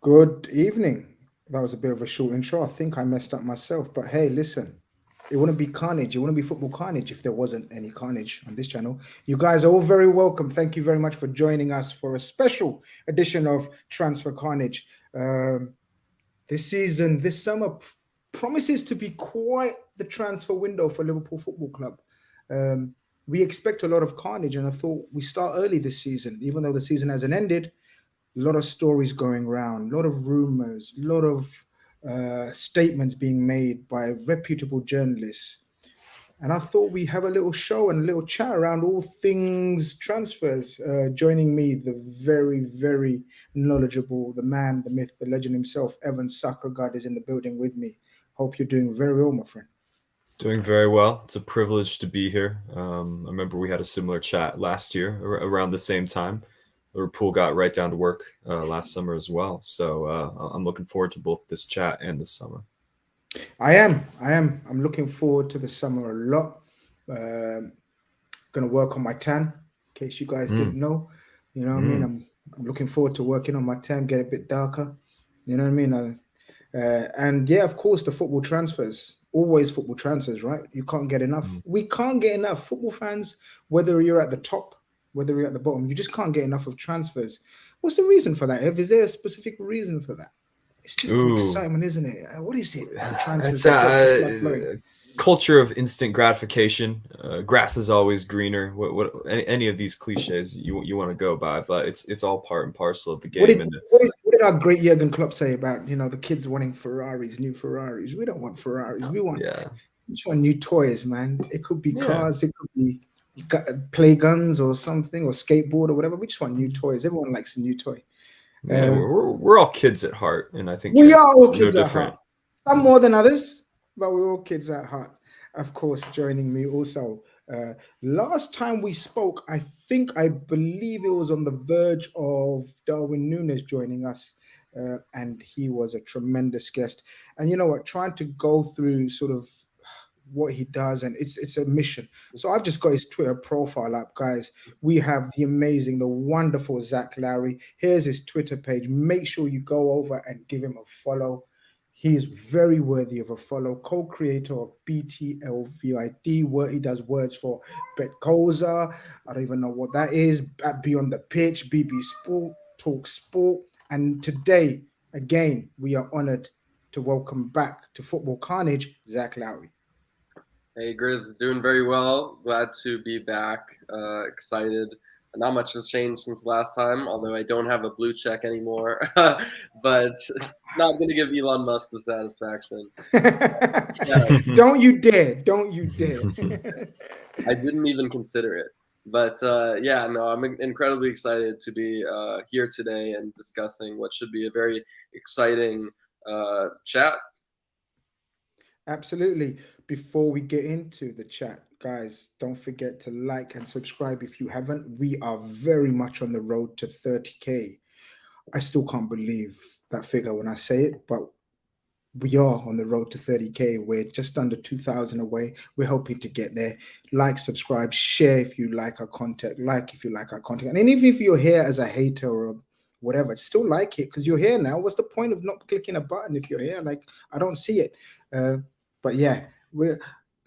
Good evening. That was a bit of a short intro. I think I messed up myself, but hey, listen, it wouldn't be carnage. It wouldn't be football carnage if there wasn't any carnage on this channel. You guys are all very welcome. Thank you very much for joining us for a special edition of Transfer Carnage. This season, this summer promises to be quite the transfer window for Liverpool Football Club. We expect a lot of carnage, and I thought we start early this season, even though the season hasn't ended. A lot of stories going around, a lot of rumors, a lot of statements being made by reputable journalists. And I thought we have a little show and a little chat around all things transfers. Joining me, the very, very knowledgeable, the man, the myth, the legend himself, Evan Sacregard is in the building with me. Hope you're doing very well, my friend. Doing very well. It's a privilege to be here. I remember we had a similar chat last year around the same time. Liverpool got right down to work last summer as well. So I'm looking forward to both this chat and this summer. I am. I'm looking forward to the summer a lot. Going to work on my tan, in case you guys didn't know. You know what I mean? I'm looking forward to working on my tan, get a bit darker. You know what I mean? And yeah, of course, the football transfers. Always football transfers, right? You can't get enough. We can't get enough. Football fans, whether you're at the top, whether you're at the bottom, you just can't get enough of transfers. What's the reason for that, Ev? Is there a specific reason for that? It's just the excitement, isn't it? What is it? Transfers. It's culture of instant gratification. Grass is always greener. What any of these cliches you want to go by, but it's all part and parcel of the game. What did our great Jurgen Klopp say about the kids wanting Ferraris, new Ferraris? We don't want Ferraris. We want new toys, man. It could be cars. It could be play guns or something, or skateboard or whatever. We just want new toys. Everyone likes a new toy. Yeah, we're all kids at heart, and I think we are all kids at heart. Some more than others, but we're all kids at heart. Of course, joining me also. Last time we spoke, I believe it was on the verge of Darwin Nunez joining us, and he was a tremendous guest. And you know what? Trying to go through sort of what he does, and it's a mission. So I've just got his Twitter profile up, guys. We have the amazing, the wonderful Zach Lowry. Here's his Twitter page. Make sure you go over and give him a follow. He's very worthy of a follow. Co-creator of BTLVID, where he does words for Betkoza. I don't even know what that is. Beyond the Pitch, BB Sport, Talk Sport. And today, again, we are honored to welcome back to Football Carnage, Zach Lowry. Hey, Grizz, doing very well. Glad to be back. Excited. Not much has changed since last time, although I don't have a blue check anymore. But not going to give Elon Musk the satisfaction. Don't you dare. Don't you dare. I didn't even consider it. But I'm incredibly excited to be here today and discussing what should be a very exciting chat. Absolutely. Before we get into the chat, guys, don't forget to like and subscribe if you haven't. We are very much on the road to 30K. I still can't believe that figure when I say it, but we are on the road to 30K. We're just under 2,000 away. We're hoping to get there. Like, subscribe, share if you like our content. Like if you like our content. And even if you're here as a hater or whatever, still like it because you're here now. What's the point of not clicking a button if you're here? Like, I don't see it. But yeah,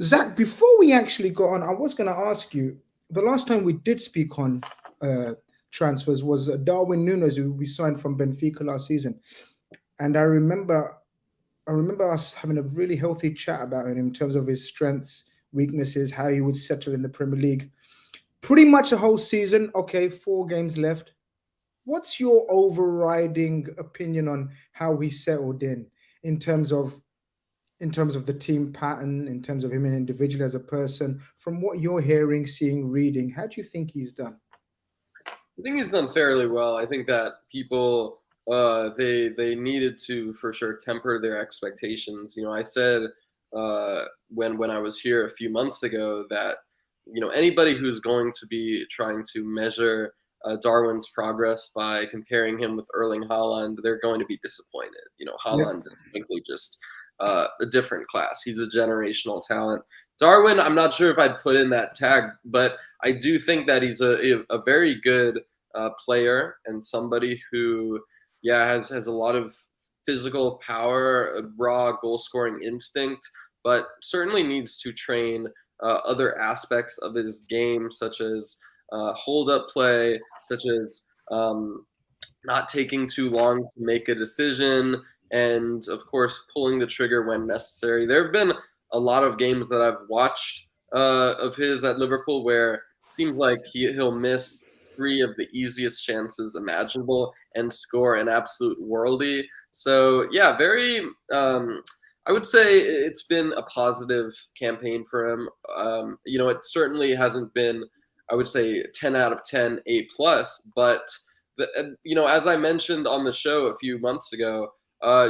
Zach, before we actually got on, I was going to ask you, the last time we did speak on transfers was Darwin Nunez, who we signed from Benfica last season. And I remember us having a really healthy chat about him in terms of his strengths, weaknesses, how he would settle in the Premier League. Pretty much a whole season. Okay, 4 games left. What's your overriding opinion on how he settled in terms of the team pattern, in terms of him an individual as a person? From what you're hearing, seeing, reading, how do you think he's done? I think he's done fairly well. I think that people they needed to for sure temper their expectations. I said when I was here a few months ago that anybody who's going to be trying to measure Darwin's progress by comparing him with Erling Haaland, they're going to be disappointed. Haaland is simply just a different class. He's a generational talent. Darwin, I'm not sure if I'd put in that tag, but I do think that he's a very good player and somebody who has a lot of physical power, a raw goal scoring instinct, but certainly needs to train other aspects of his game, such as hold up play, such as not taking too long to make a decision, and of course pulling the trigger when necessary. There have been a lot of games that I've watched of his at Liverpool where it seems like he'll miss three of the easiest chances imaginable and score an absolute worldie. So yeah, very. I would say it's been a positive campaign for him. It certainly hasn't been, I would say, 10 out of 10, A plus, but as I mentioned on the show a few months ago,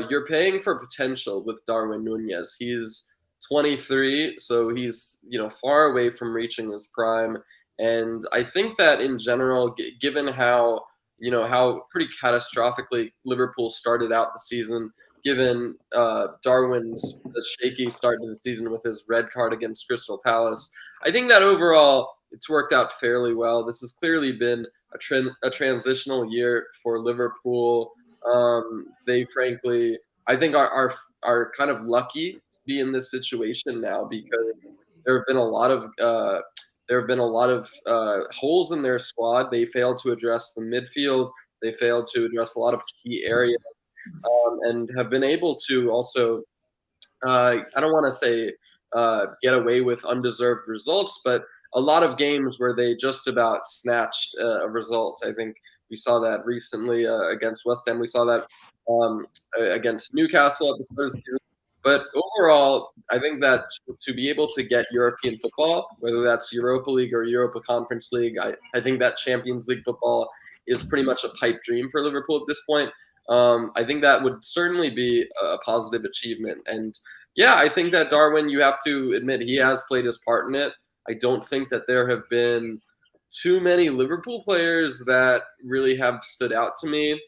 you're paying for potential with Darwin Nunez. He's 23, so he's far away from reaching his prime. And I think that in general, given how pretty catastrophically Liverpool started out the season, given Darwin's shaky start to the season with his red card against Crystal Palace, I think that overall it's worked out fairly well. This has clearly been a transitional year for Liverpool. They frankly, I think, are kind of lucky to be in this situation now, because there have been a lot of holes in their squad. They failed to address the midfield. They failed to address a lot of key areas, and have been able to also, I don't want to say get away with undeserved results, but a lot of games where they just about snatched a result. I think we saw that recently against West Ham. We saw that against Newcastle at the start of the season. But overall, I think that to be able to get European football, whether that's Europa League or Europa Conference League, I think that Champions League football is pretty much a pipe dream for Liverpool at this point. I think that would certainly be a positive achievement. And yeah, I think that Darwin, you have to admit, he has played his part in it. I don't think that there have been too many Liverpool players that really have stood out to me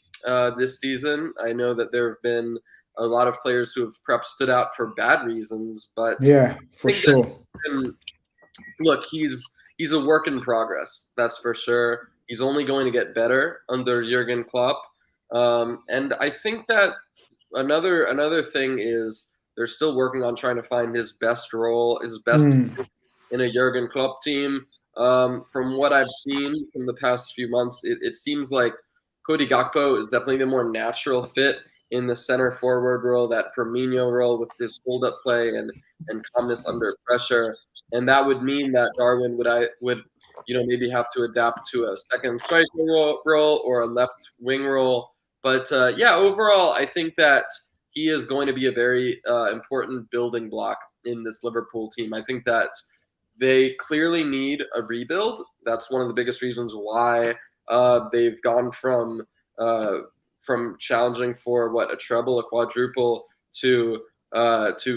this season. I know that there have been a lot of players who have perhaps stood out for bad reasons, but yeah, for sure. Look, he's a work in progress. That's for sure. He's only going to get better under Jurgen Klopp, and I think that another thing is they're still working on trying to find his best role, his best in a Jurgen Klopp team. From what I've seen from the past few months, it seems like Cody Gakpo is definitely the more natural fit in the center forward role, that Firmino role with his hold up play and calmness under pressure. And that would mean that Darwin would maybe have to adapt to a second striker role or a left wing role. But yeah, overall, I think that he is going to be a very important building block in this Liverpool team. I think that they clearly need a rebuild. That's one of the biggest reasons why they've gone from challenging for a treble, a quadruple to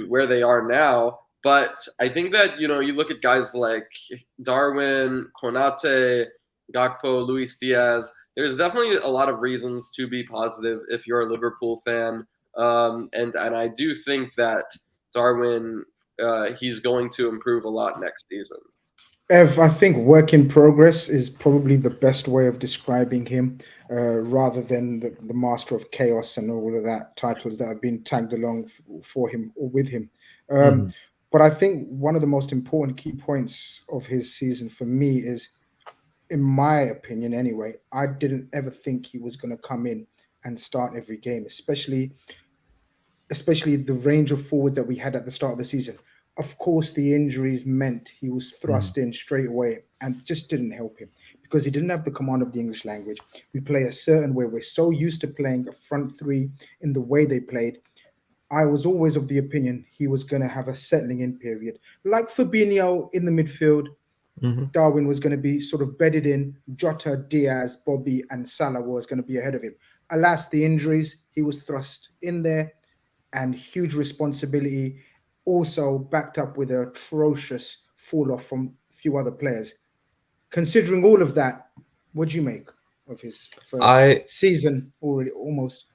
where they are now. But I think that you look at guys like Darwin, Konate, Gakpo, Luis Diaz. There's definitely a lot of reasons to be positive if you're a Liverpool fan, and I do think that Darwin, he's going to improve a lot next season. Ev, I think work in progress is probably the best way of describing him, rather than the master of chaos and all of that titles that have been tagged along for him or with him. But I think one of the most important key points of his season for me is, in my opinion anyway, I didn't ever think he was going to come in and start every game, especially the range of forward that we had at the start of the season. Of course, the injuries meant he was thrust in straight away and just didn't help him because he didn't have the command of the English language. We play a certain way. We're so used to playing a front three in the way they played. I was always of the opinion he was going to have a settling in period. Like Fabinho in the midfield, Darwin was going to be sort of bedded in. Jota, Diaz, Bobby, and Salah was going to be ahead of him. Alas, the injuries, he was thrust in there, and huge responsibility, also backed up with an atrocious fall-off from a few other players. Considering all of that, what do you make of his first season already, almost?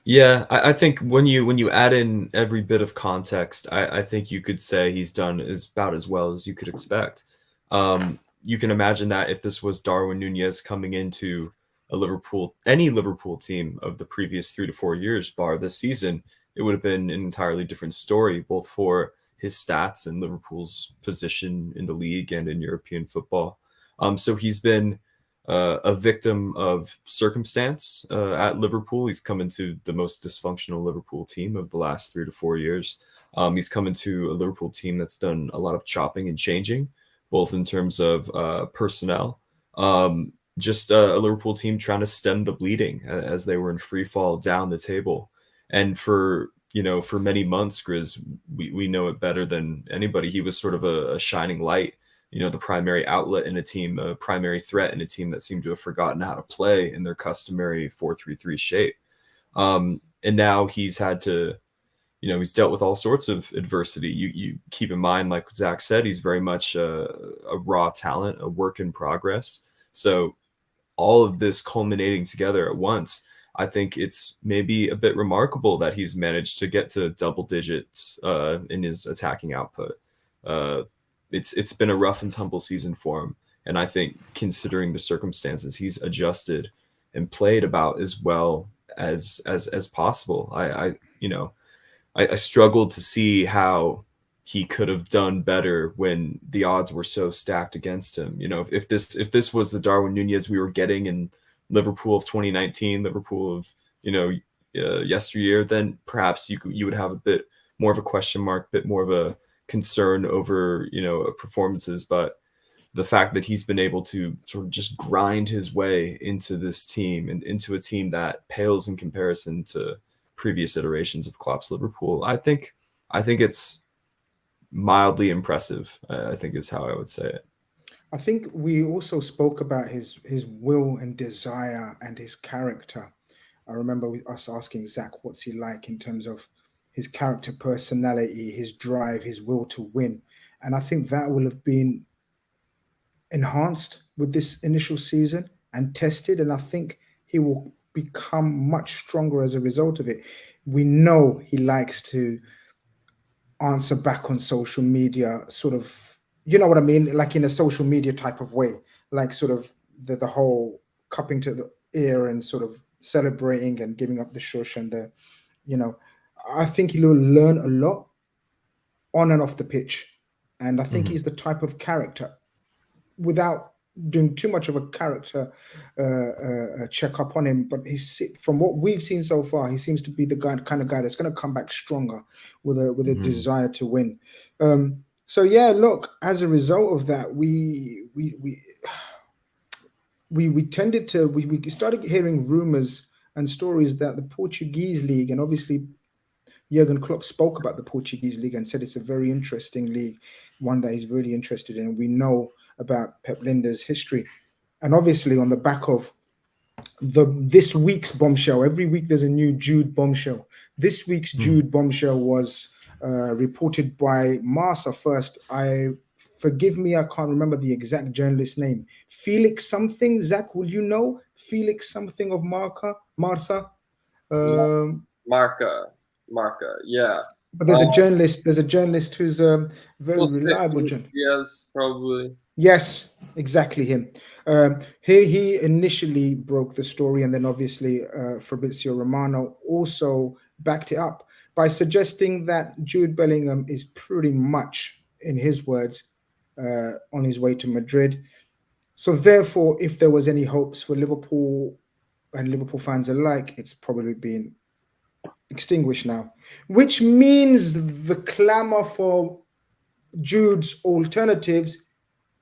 Yeah, I think when you add in every bit of context, I think you could say he's done about as well as you could expect. You can imagine that if this was Darwin Nunez coming into any Liverpool team of the previous 3 to 4 years, bar this season, it would have been an entirely different story, both for his stats and Liverpool's position in the league and in European football. So he's been a victim of circumstance at Liverpool. He's come into the most dysfunctional Liverpool team of the last 3 to 4 years. He's come into a Liverpool team that's done a lot of chopping and changing, both in terms of personnel. Just a Liverpool team trying to stem the bleeding as they were in free fall down the table. And for many months, Grizz, we know it better than anybody. He was sort of a shining light, the primary outlet in a team, a primary threat in a team that seemed to have forgotten how to play in their customary 4-3-3 shape. And now he's had to, he's dealt with all sorts of adversity. You keep in mind, like Zach said, he's very much a raw talent, a work in progress. So all of this culminating together at once, I think it's maybe a bit remarkable that he's managed to get to double digits in his attacking output. It's been a rough and tumble season for him, and I think considering the circumstances, he's adjusted and played about as well as possible. I struggled to see how he could have done better when the odds were so stacked against him. If this was the Darwin Nunez we were getting in Liverpool of 2019, Liverpool of yesteryear, then perhaps you would have a bit more of a question mark, bit more of a concern over performances. But the fact that he's been able to sort of just grind his way into this team and into a team that pales in comparison to previous iterations of Klopp's Liverpool, I think it's mildly impressive, I think is how I would say it. I think we also spoke about his will and desire and his character. I remember us asking Zach, what's he like in terms of his character, personality, his drive, his will to win. And I think that will have been enhanced with this initial season and tested. And I think he will become much stronger as a result of it. We know he likes to answer back on social media, sort of, you know what I mean? Like in a social media type of way, like sort of the whole cupping to the ear and sort of celebrating and giving up the shush and the, I think he'll learn a lot on and off the pitch. And I think he's the type of character, without doing too much of a character check-up on him, but from what we've seen so far, he seems to be the kind of guy that's going to come back stronger with a desire to win. So yeah, look, as a result of that, we started hearing rumors and stories that the Portuguese league, and obviously Jurgen Klopp spoke about the Portuguese league and said it's a very interesting league, one that he's really interested in. And we know about Pep Linda's history. And obviously on the back of this week's bombshell, every week there's a new Jude bombshell. This week's Jude bombshell was reported by Marca first. Forgive me, I can't remember the exact journalist name. Felix something. Zach, will you know? Felix something of Marca? Marca, yeah. But there's a journalist. There's a journalist who's a very reliable journalist. Yes, probably. Yes, exactly him. He initially broke the story, and then obviously Fabrizio Romano also backed it up by suggesting that Jude Bellingham is pretty much, in his words, on his way to Madrid. So therefore, if there was any hopes for Liverpool and Liverpool fans alike, it's probably been extinguished now, which means the clamor for Jude's alternatives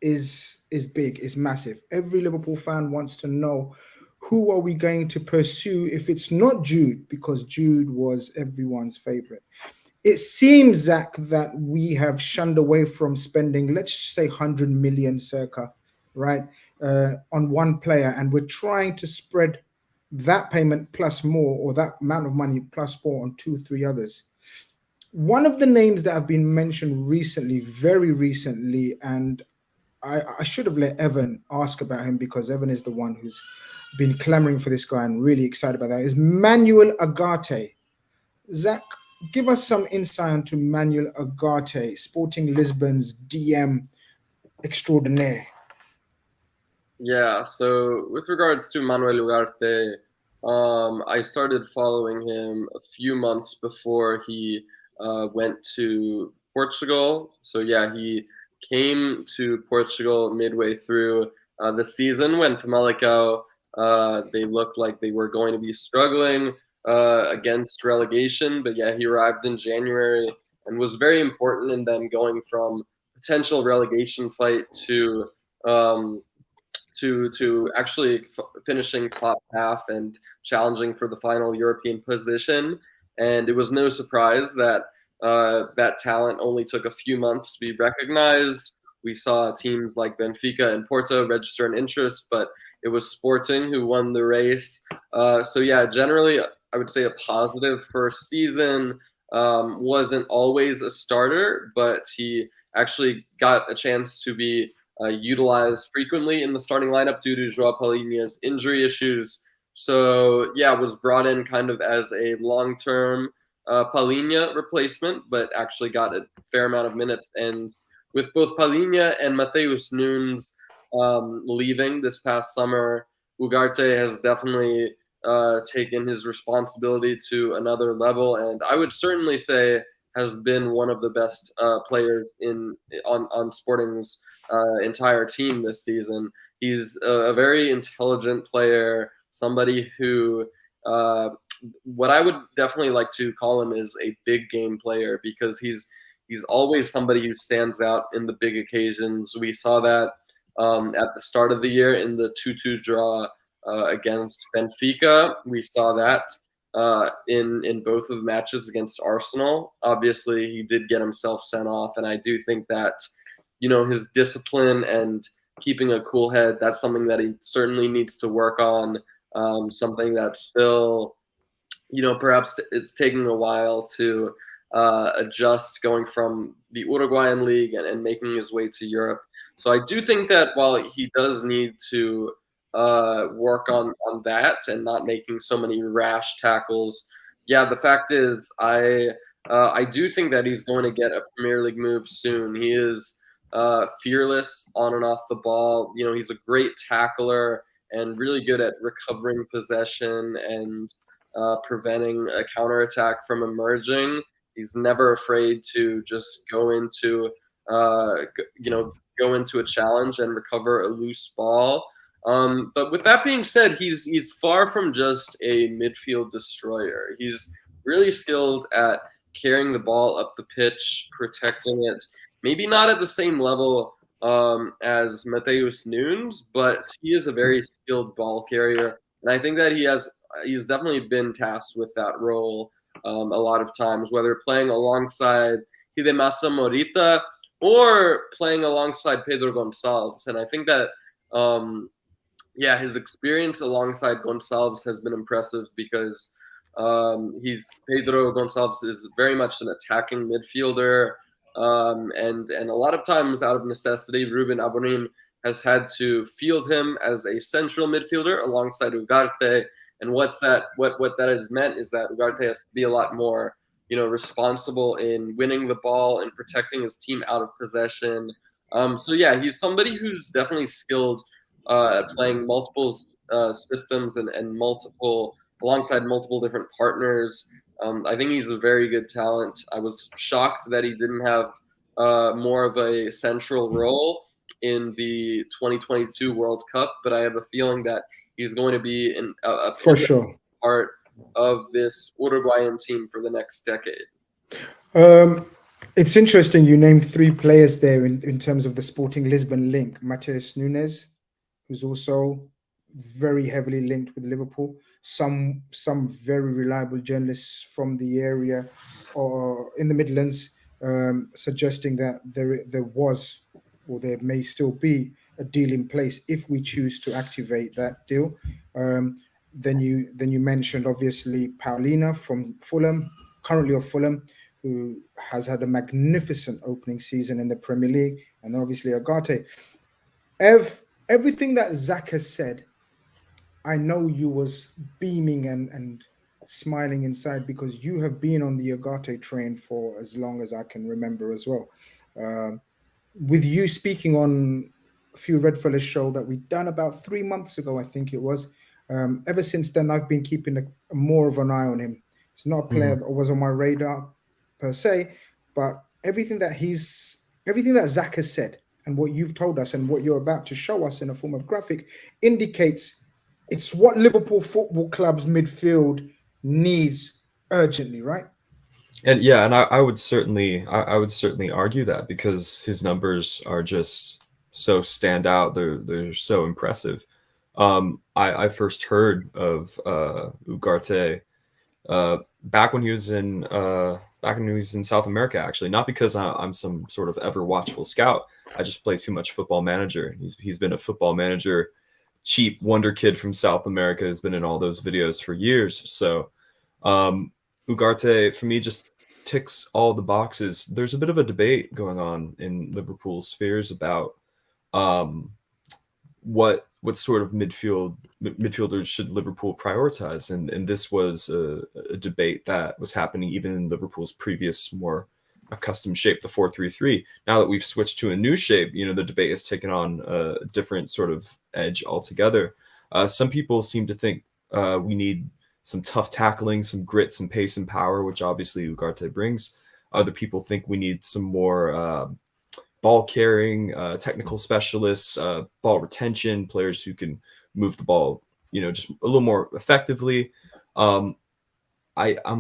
is big, is massive. Every Liverpool fan wants to know, who are we going to pursue if it's not Jude, because Jude was everyone's favorite. It seems, Zach, that we have shunned away from spending, let's say 100 million circa, right, on one player, and we're trying to spread that payment plus more, or that amount of money plus more, on 2-3 others. One of the names that have been mentioned recently, very recently, and I should have let Evan ask about him, because Evan is the one who's been clamoring for this guy and really excited about that, is Manuel Ugarte. Zach, give us some insight into Manuel Ugarte, Sporting Lisbon's DM extraordinaire. Yeah, so with regards to Manuel Ugarte, I started following him a few months before he went to Portugal. So yeah, he came to Portugal midway through the season when Famalicão they looked like they were going to be struggling against relegation. But yeah, he arrived in January and was very important in them going from potential relegation fight um, to actually finishing top half and challenging for the final European position. And it was no surprise that that talent only took a few months to be recognized. We saw teams like Benfica and Porto register an interest, but it was Sporting who won the race. So yeah, generally, I would say a positive first season. Wasn't always a starter, but he actually got a chance to be utilized frequently in the starting lineup due to Joao Palhinha's injury issues. So yeah, was brought in kind of as a long-term Palhinha replacement, but actually got a fair amount of minutes. And with both Palhinha and Matheus Nunes leaving this past summer, Ugarte has definitely taken his responsibility to another level, and I would certainly say has been one of the best players on Sporting's entire team this season. He's a very intelligent player, somebody who what I would definitely like to call him is a big game player because he's always somebody who stands out in the big occasions. We saw that at the start of the year in the 2-2 draw against Benfica. We saw that in both of the matches against Arsenal. Obviously, he did get himself sent off, and I do think that his discipline and keeping a cool head, that's something that he certainly needs to work on. Something that's still, perhaps it's taking a while to adjust going from the Uruguayan league and making his way to Europe. So I do think that while he does need to work on that and not making so many rash tackles, yeah, the fact is I do think that he's going to get a Premier League move soon. He is fearless on and off the ball. He's a great tackler and really good at recovering possession and preventing a counterattack from emerging. He's never afraid to just go into a challenge and recover a loose ball. But with that being said, he's far from just a midfield destroyer. He's really skilled at carrying the ball up the pitch, protecting it. Maybe not at the same level as Matheus Nunes, but he is a very skilled ball carrier, and I think that he's definitely been tasked with that role a lot of times, whether playing alongside Hidemasa Morita or playing alongside Pedro Gonçalves. And I think that his experience alongside Gonçalves has been impressive because Pedro Gonçalves is very much an attacking midfielder, and a lot of times out of necessity, Ruben Amorim has had to field him as a central midfielder alongside Ugarte. And what that has meant is that Ugarte has to be a lot more responsible in winning the ball and protecting his team out of possession. So yeah, he's somebody who's definitely skilled at playing multiple systems and alongside multiple different partners. I think he's a very good talent. I was shocked that he didn't have more of a central role in the 2022 World Cup, but I have a feeling that he's going to be a for sure part of this Uruguayan team for the next decade. It's interesting you named three players there in terms of the Sporting Lisbon link. Matheus Nunes, who's also very heavily linked with Liverpool. Some very reliable journalists from the area or in the Midlands suggesting that there was or there may still be a deal in place if we choose to activate that deal. Then you mentioned obviously Paulina from Fulham, currently of Fulham, who has had a magnificent opening season in the Premier League, and obviously Ugarte. Everything that Zach has said, I know you was beaming and smiling inside because you have been on the Ugarte train for as long as I can remember as well. With you speaking on few RedFellas show that we done about 3 months ago, I think it was. Ever since then, I've been keeping more of an eye on him. It's not a player that was on my radar per se, but everything that Zach has said and what you've told us and what you're about to show us in a form of graphic indicates it's what Liverpool Football Club's midfield needs urgently, right? And yeah, and I would certainly argue that, because his numbers are just so stand out. They're so impressive. I first heard of Ugarte back when he was in South America, actually, not because I'm some sort of ever watchful scout. I just play too much Football Manager. He's been a Football Manager cheap wonder kid from South America, has been in all those videos for years. So Ugarte for me just ticks all the boxes. There's a bit of a debate going on in Liverpool spheres about what sort of midfielders should Liverpool prioritize, and this was a debate that was happening even in Liverpool's previous more accustomed shape, the 4-3-3. Now that we've switched to a new shape, the debate has taken on a different sort of edge altogether. Some people seem to think we need some tough tackling, some grit, some pace and power, which obviously Ugarte brings. Other people think we need some more ball carrying, technical specialists, ball retention, players who can move the ball, just a little more effectively. I'm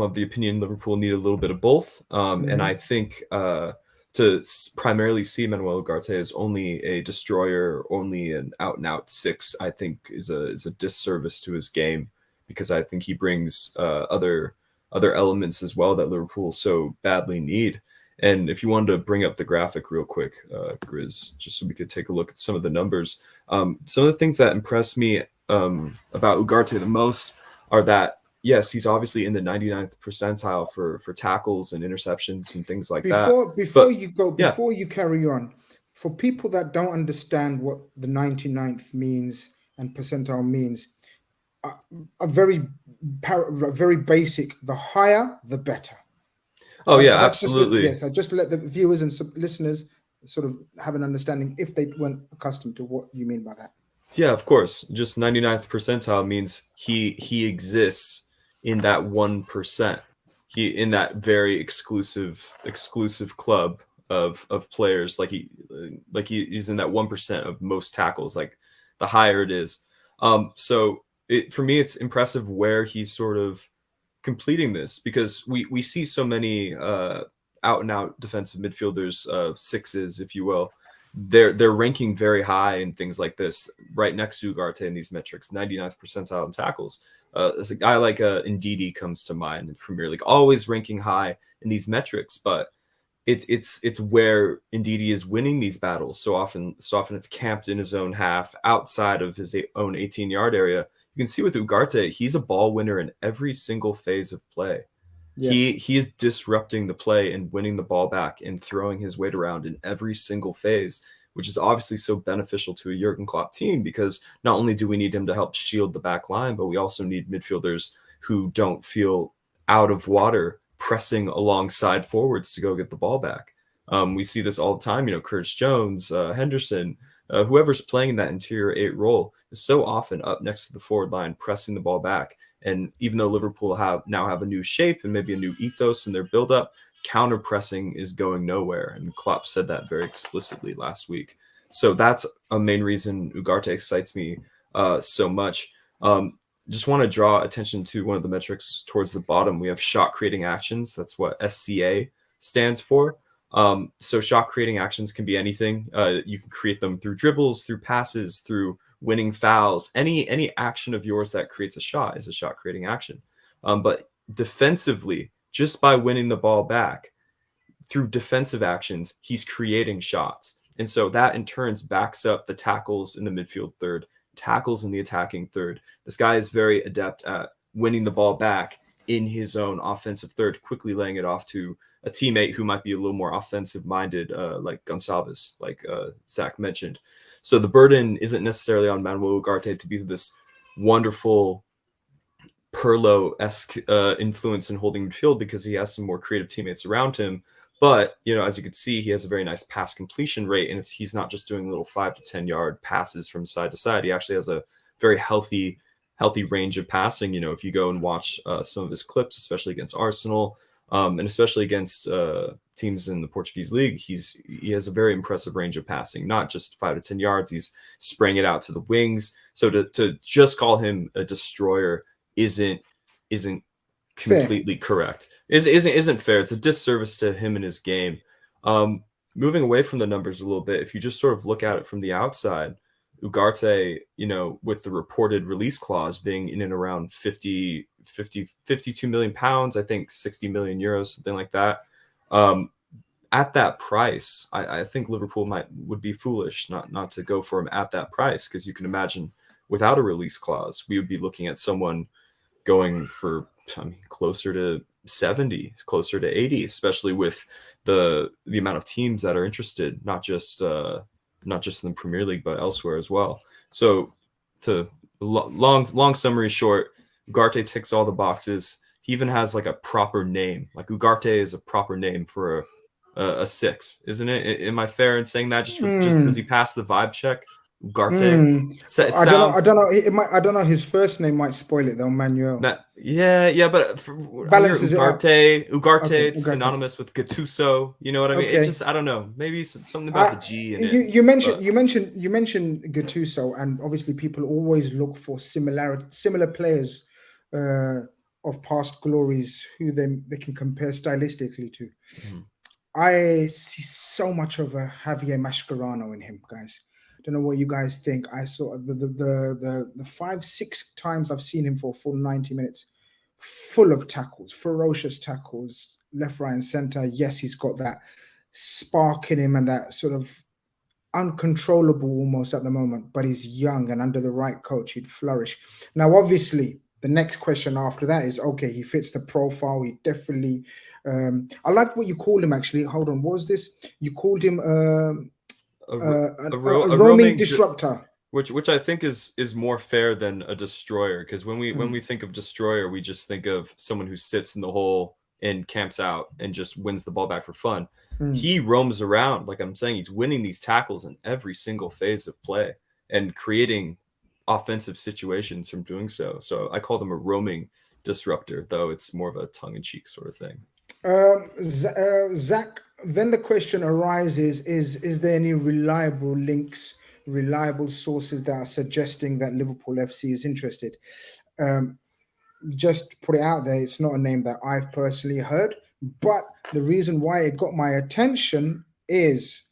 of the opinion Liverpool need a little bit of both. And I think to primarily see Manuel Ugarte as only a destroyer, only an out and out six, I think is a disservice to his game, because I think he brings other elements as well that Liverpool so badly need. And if you wanted to bring up the graphic real quick, Grizz, just so we could take a look at some of the numbers. Some of the things that impress me about Ugarte the most are that, yes, he's obviously in the 99th percentile for tackles and interceptions and things like that. Before you carry on, for people that don't understand what the 99th means and percentile means, a very basic, the higher, the better. Oh, yeah, absolutely. Yes, I just let the viewers and listeners sort of have an understanding if they weren't accustomed to what you mean by that. Yeah, of course. Just 99th percentile means he exists in that 1%. He in that very exclusive club of players, like he's in that 1% of most tackles, like the higher it is. So for me, it's impressive where he's sort of completing this, because we see so many out and out defensive midfielders, sixes, if you will. They're ranking very high in things like this, right next to Ugarte in these metrics, 99th percentile in tackles. As a guy like Ndidi comes to mind in the Premier League, always ranking high in these metrics, but it's where Ndidi is winning these battles. So often it's camped in his own half, outside of his own 18-yard area. You can see with Ugarte, he's a ball winner in every single phase of play. Yeah. He is disrupting the play and winning the ball back and throwing his weight around in every single phase, which is obviously so beneficial to a Jurgen Klopp team, because not only do we need him to help shield the back line, but we also need midfielders who don't feel out of water pressing alongside forwards to go get the ball back. We see this all the time, Curtis Jones, Henderson, whoever's playing in that interior 8 role is so often up next to the forward line, pressing the ball back. And even though Liverpool now have a new shape and maybe a new ethos in their build-up, counter pressing is going nowhere. And Klopp said that very explicitly last week. So that's a main reason Ugarte excites me so much. Just want to draw attention to one of the metrics towards the bottom. We have shot creating actions. That's what SCA stands for. So shot creating actions can be anything. You can create them through dribbles, through passes, through winning fouls. Any action of yours that creates a shot is a shot creating action. But defensively, just by winning the ball back through defensive actions, he's creating shots. And so that in turn backs up the tackles in the midfield third, tackles in the attacking third. This guy is very adept at winning the ball back in his own offensive third, quickly laying it off to a teammate who might be a little more offensive minded, like Gonçalves, like Zach mentioned. So the burden isn't necessarily on Manuel Ugarte to be this wonderful Pirlo-esque influence in holding midfield, because he has some more creative teammates around him. But, you know, as you can see, he has a very nice pass completion rate, and he's not just doing little 5 to 10 yard passes from side to side. He actually has a very healthy range of passing. You know, if you go and watch some of his clips, especially against Arsenal, and especially against teams in the Portuguese league, he has a very impressive range of passing, not just 5 to 10 yards. He's spraying it out to the wings. So to just call him a destroyer isn't completely correct. Isn't fair. It's a disservice to him and his game. Moving away from the numbers a little bit, if you just sort of look at it from the outside, Ugarte, you know, with the reported release clause being in and around 52 million pounds, I think 60 million euros, something like that. At that price, I think Liverpool would be foolish not to go for him at that price, because you can imagine without a release clause, we would be looking at someone going for, I mean, closer to 70, closer to 80, especially with the amount of teams that are interested, not just in the Premier League, but elsewhere as well. So to long summary short, Ugarte ticks all the boxes. He even has like a proper name. Like Ugarte is a proper name for a 6, isn't it? Am I fair in saying that? Just because he passed the vibe check, Ugarte. I don't know. I don't know. His first name might spoil it though, Manuel. Yeah, but Balances Ugarte, okay, it's synonymous with Gattuso. You know what I mean? Okay. It's just, I don't know. Maybe something about the G in it. You mentioned Gattuso, and obviously people always look for similar players of past glories who they can compare stylistically to. I see so much of a Javier Mascherano in him, guys. Don't know what you guys think. I saw the 5-6 times I've seen him for a full 90 minutes, full of tackles, ferocious tackles, left, right, and center. Yes, he's got that spark in him and that sort of uncontrollable almost at the moment, but he's young, and under the right coach, he'd flourish. Now, obviously, the next question after that is, okay, he fits the profile. He definitely, I like what you called him, actually. Hold on, what was this? You called him a roaming disruptor, which I think is more fair than a destroyer, because when we think of destroyer, we just think of someone who sits in the hole and camps out and just wins the ball back for fun. He roams around, like I'm saying, he's winning these tackles in every single phase of play and creating offensive situations from doing so. So I called him a roaming disruptor, though it's more of a tongue-in-cheek sort of thing. Zach, then the question arises, is there any reliable links, reliable sources that are suggesting that Liverpool FC is interested? Just put it out there, it's not a name that I've personally heard, but the reason why it got my attention is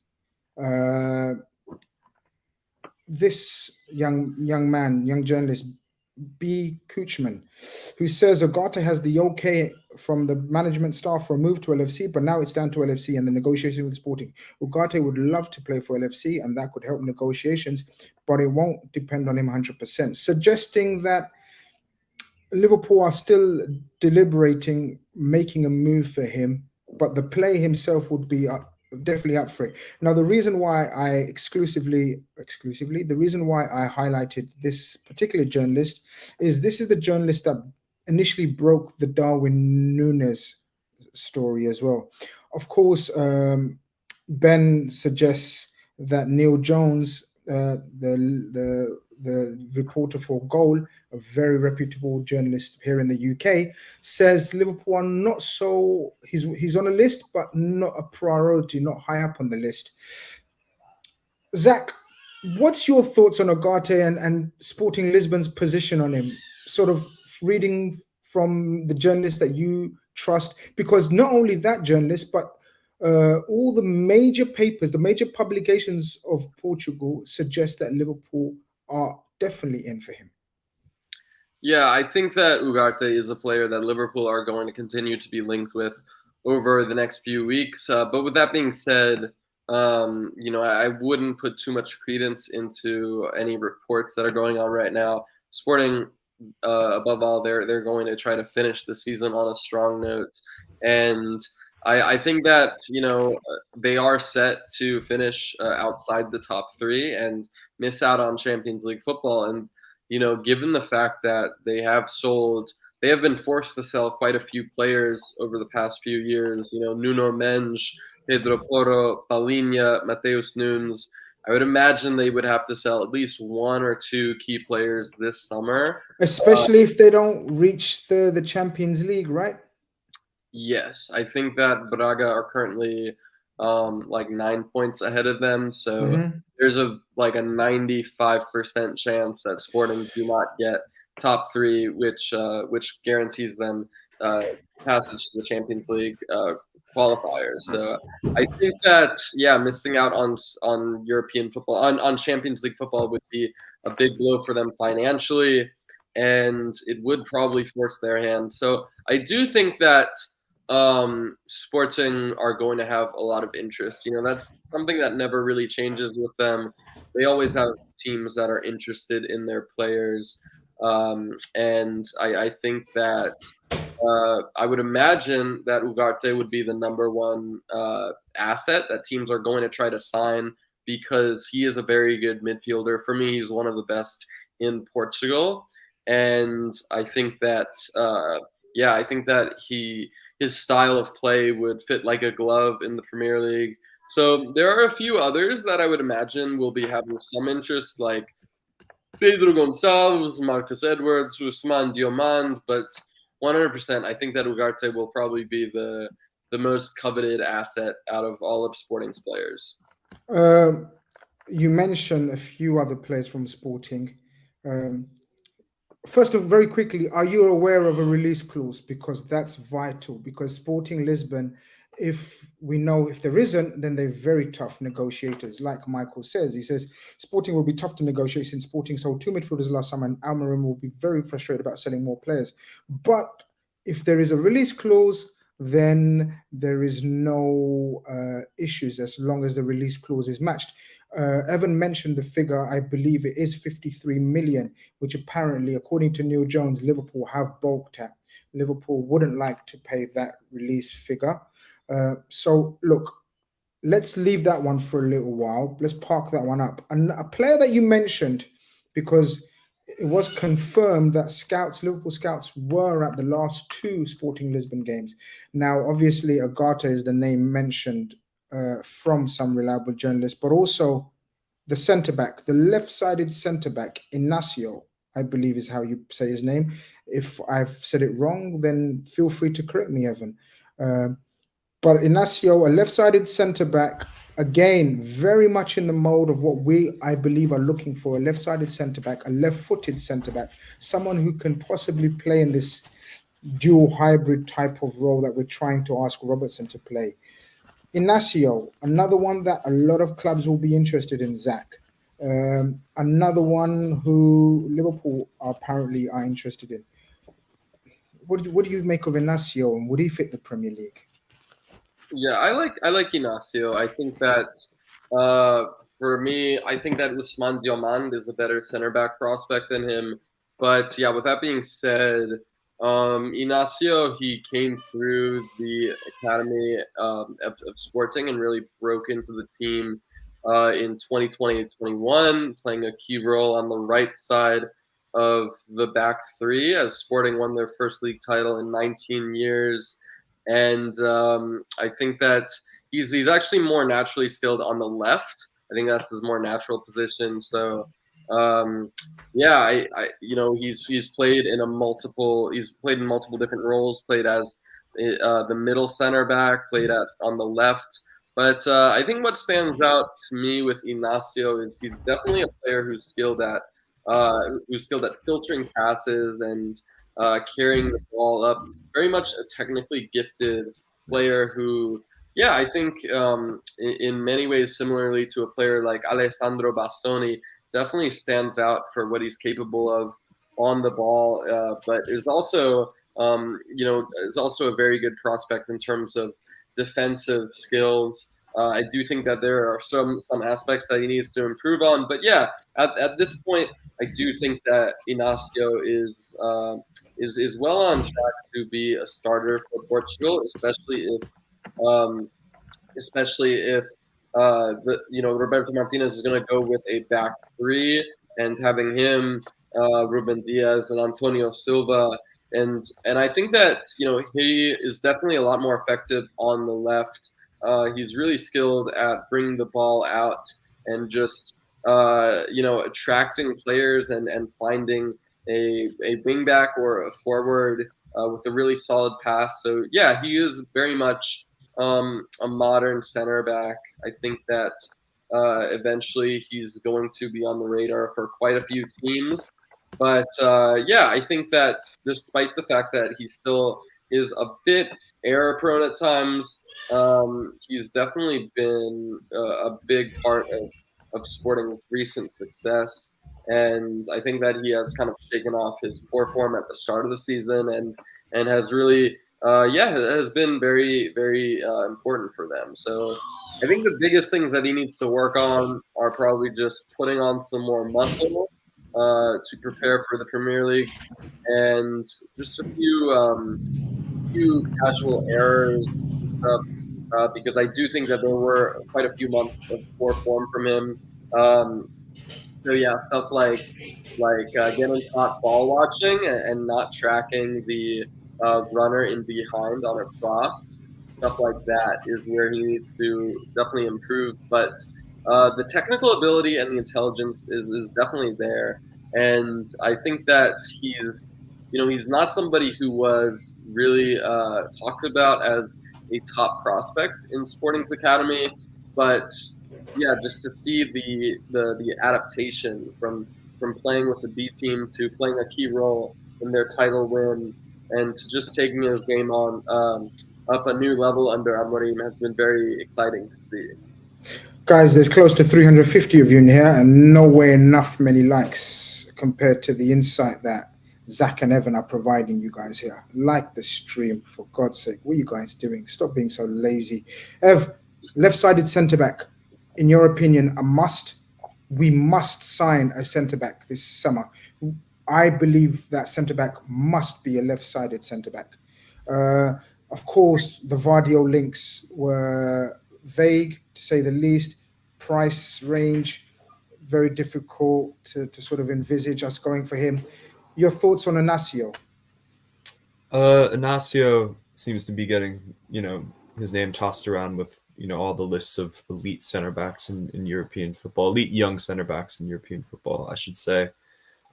this young journalist, B. Kuchman, who says Ugarte has the okay from the management staff for a move to LFC, but now it's down to LFC and the negotiation with Sporting. Ugarte would love to play for LFC, and that could help negotiations, but it won't depend on him 100%, suggesting that Liverpool are still deliberating making a move for him, but the player himself would be definitely up for it. Now, the reason why I the reason why I highlighted this particular journalist is this is the journalist that initially broke the Darwin Nunez story as well. Of course, Ben suggests that Neil Jones, the reporter for Goal, a very reputable journalist here in the UK, says Liverpool are not so, he's on a list, but not a priority, not high up on the list. Zach, what's your thoughts on Ugarte and Sporting Lisbon's position on him? Sort of reading from the journalist that you trust, because not only that journalist, but all the major papers, the major publications of Portugal suggest that Liverpool are definitely in for him. Yeah, I think that Ugarte is a player that Liverpool are going to continue to be linked with over the next few weeks. But with that being said, I wouldn't put too much credence into any reports that are going on right now. Sporting, above all, they're going to try to finish the season on a strong note, and I think that they are set to finish outside the top 3 and miss out on Champions League football. And given the fact that they have sold they have been forced to sell quite a few players over the past few years. Nuno Mendes, Pedro Porro, Palhinha, Mateus Nunes. I would imagine they would have to sell at least one or two key players this summer. Especially if they don't reach the Champions League, right? Yes, I think that Braga are currently like 9 points ahead of them. So there's a 95% chance that Sporting do not get top three, which guarantees them passage to the Champions League qualifiers. So I think that missing out on European football, on Champions League football, would be a big blow for them financially, and it would probably force their hand. So I do think that Sporting are going to have a lot of interest. That's something that never really changes with them. They always have teams that are interested in their players. And I think that I would imagine that Ugarte would be the number one asset that teams are going to try to sign, because he is a very good midfielder. For me, he's one of the best in Portugal. And I think that, I think that his style of play would fit like a glove in the Premier League. So there are a few others that I would imagine will be having some interest, like Pedro Gonçalves, Marcus Edwards, Ousmane Diomande, but 100%, I think that Ugarte will probably be the most coveted asset out of all of Sporting's players. You mentioned a few other players from Sporting. First of all, very quickly, are you aware of a release clause? Because that's vital. Because Sporting Lisbon, if there isn't, then they're very tough negotiators. Like Michael says, he says Sporting will be tough to negotiate since Sporting sold two midfielders last summer, and Almiron will be very frustrated about selling more players. But if there is a release clause, then there is no issues as long as the release clause is matched. Evan mentioned the figure. I believe it is 53 million, which apparently, according to Neil Jones, Liverpool have balked at. Liverpool wouldn't like to pay that release figure. So look, let's leave that one for a little while. Let's park that one up. And a player that you mentioned, because it was confirmed that Liverpool scouts were at the last two Sporting Lisbon games. Now, obviously, Ugarte is the name mentioned from some reliable journalists, but also the centre-back, the left-sided centre-back, Inacio, I believe is how you say his name. If I've said it wrong, then feel free to correct me, Evan. But Inacio, a left-sided centre-back, again, very much in the mode of what I believe, are looking for: a left-sided centre-back, a left-footed centre-back, someone who can possibly play in this dual hybrid type of role that we're trying to ask Robertson to play. Inacio, another one that a lot of clubs will be interested in, Zach. Another one who Liverpool apparently are interested in. What do you make of Inacio, and would he fit the Premier League? Yeah, I like Inacio. I think that for me, I think that Ousmane Diomande is a better center back prospect than him. But yeah, with that being said, Inacio, he came through the academy of Sporting and really broke into the team in 2020 and 21, playing a key role on the right side of the back three as Sporting won their first league title in 19 years. And I think that he's actually more naturally skilled on the left. I think that's his more natural position. So he's played in multiple different roles. Played as the middle center back, played on the left. But I think what stands out to me with Inacio is he's definitely a player who's skilled at filtering passes and carrying the ball up. Very much a technically gifted player who, I think in many ways, similarly to a player like Alessandro Bastoni, definitely stands out for what he's capable of on the ball, but is also a very good prospect in terms of defensive skills. I do think that there are some aspects that he needs to improve on, but at this point, I do think that Inacio is well on track to be a starter for Portugal, especially if Roberto Martinez is going to go with a back three, and having him, Ruben Diaz and Antonio Silva and I think that he is definitely a lot more effective on the left. He's really skilled at bringing the ball out and just attracting players and finding a wingback or a forward with a really solid pass. So yeah, he is very much a modern center back. I think that eventually he's going to be on the radar for quite a few teams. But yeah, I think that despite the fact that he still is a bit error prone at times, he's definitely been a big part of Sporting's recent success. And I think that he has kind of shaken off his poor form at the start of the season and has really, has been very, very important for them. So I think the biggest things that he needs to work on are probably just putting on some more muscle to prepare for the Premier League, and just a few casual errors and stuff. Because I do think that there were quite a few months of poor form from him. So yeah, stuff like getting caught ball watching and not tracking the runner in behind on a cross. Stuff like that is where he needs to definitely improve. But the technical ability and the intelligence is definitely there. And I think that he's not somebody who was really talked about as a top prospect in Sporting's academy, but yeah, just to see the adaptation from playing with the B team to playing a key role in their title win, and to just taking his game on up a new level under Amorim has been very exciting to see. Guys, there's close to 350 of you in here, and nowhere enough many likes compared to the insight that Zach and Evan are providing you guys here. Like the stream, for God's sake. What are you guys doing? Stop being so lazy. Ev, left-sided centre-back, in your opinion, a must? We must sign a centre-back this summer. I believe that centre-back must be a left-sided centre-back. Of course, the Vardio links were vague, to say the least. Price range, very difficult to sort of envisage us going for him. Your thoughts on Inacio? Inacio seems to be getting, his name tossed around with, all the lists of elite center backs in European football, elite young center backs in European football, I should say.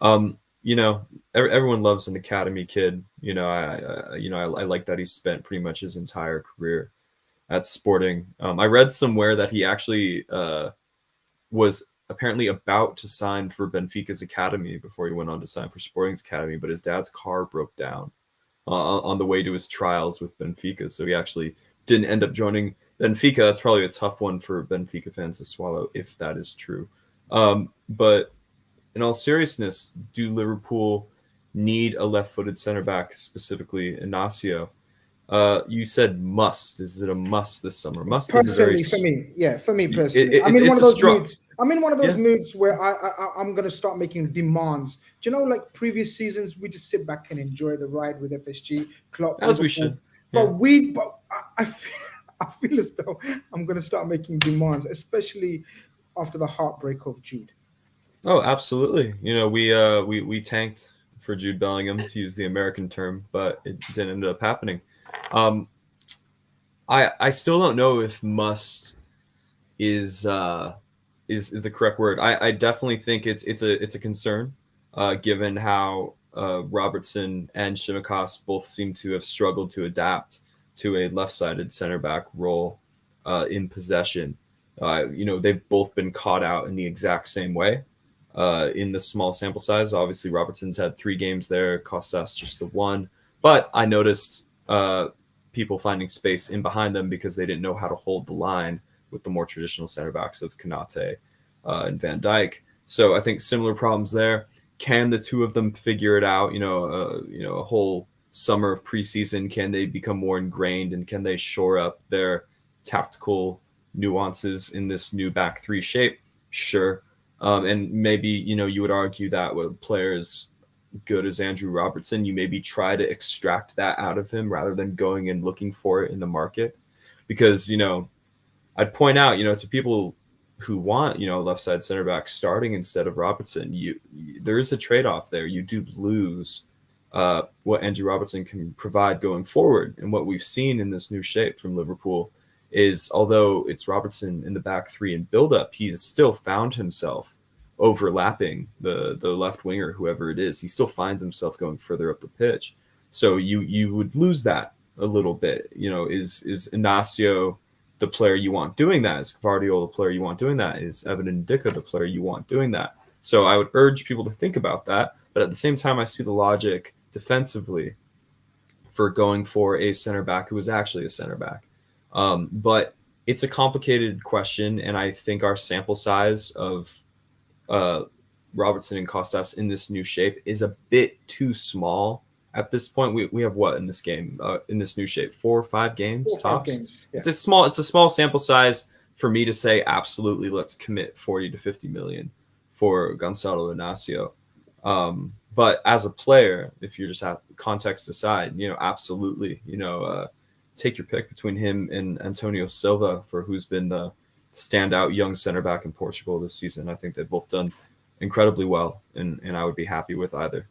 Everyone loves an academy kid. I like that he spent pretty much his entire career at Sporting. I read somewhere that he actually was apparently about to sign for Benfica's academy before he went on to sign for Sporting's academy, but his dad's car broke down on the way to his trials with Benfica, so he actually didn't end up joining Benfica. That's probably a tough one for Benfica fans to swallow if that is true. But in all seriousness, do Liverpool need a left-footed center back, specifically Inacio? You said must. Is it a must this summer? Must personally, is for me personally. I'm in one of those moods. I'm in one of those moods where I'm going to start making demands. Do you know, like previous seasons, we just sit back and enjoy the ride with FSG, Klopp, as Liverpool. We should. But I feel as though I'm going to start making demands, especially after the heartbreak of Jude. Oh, absolutely. We tanked for Jude Bellingham, to use the American term, but it didn't end up happening. I still don't know if must is the correct word. I definitely think it's a concern, given how Robertson and Tsimikas both seem to have struggled to adapt to a left-sided center back role in possession. They've both been caught out in the exact same way in the small sample size. Obviously, Robertson's had 3 games there, Costas just the 1. But I noticed people finding space in behind them because they didn't know how to hold the line with the more traditional center backs of Konate and Van Dijk. So I think similar problems there. Can the two of them figure it out? A whole summer of preseason, can they become more ingrained, and can they shore up their tactical nuances in this new back 3 shape? Sure. And maybe, you would argue that with players good as Andrew Robertson, you maybe try to extract that out of him rather than going and looking for it in the market. Because, I'd point out, to people who want, left side center back starting instead of Robertson, there is a trade-off there. You do lose what Andrew Robertson can provide going forward. And what we've seen in this new shape from Liverpool is, although it's Robertson in the back three in build-up, he's still found himself overlapping the left winger, whoever it is. He still finds himself going further up the pitch. So you would lose that a little bit. You know, is Inacio the player you want doing that? Is Gvardiol the player you want doing that? Is Evan Ndicka the player you want doing that? So I would urge people to think about that. But at the same time, I see the logic defensively for going for a center back who is actually a center back. But it's a complicated question, and I think our sample size of Robertson and Costas in this new shape is a bit too small at this point. We have what in this game, in this new shape, 4 or 5 games tops. 5 games, yeah. It's a small sample size for me to say absolutely let's commit 40 to 50 million for Gonçalo Inacio. But as a player, if you're just at context aside, you know, absolutely, you know, take your pick between him and Antonio Silva for who's been the standout young center back in Portugal this season. I think they've both done incredibly well, and I would be happy with either.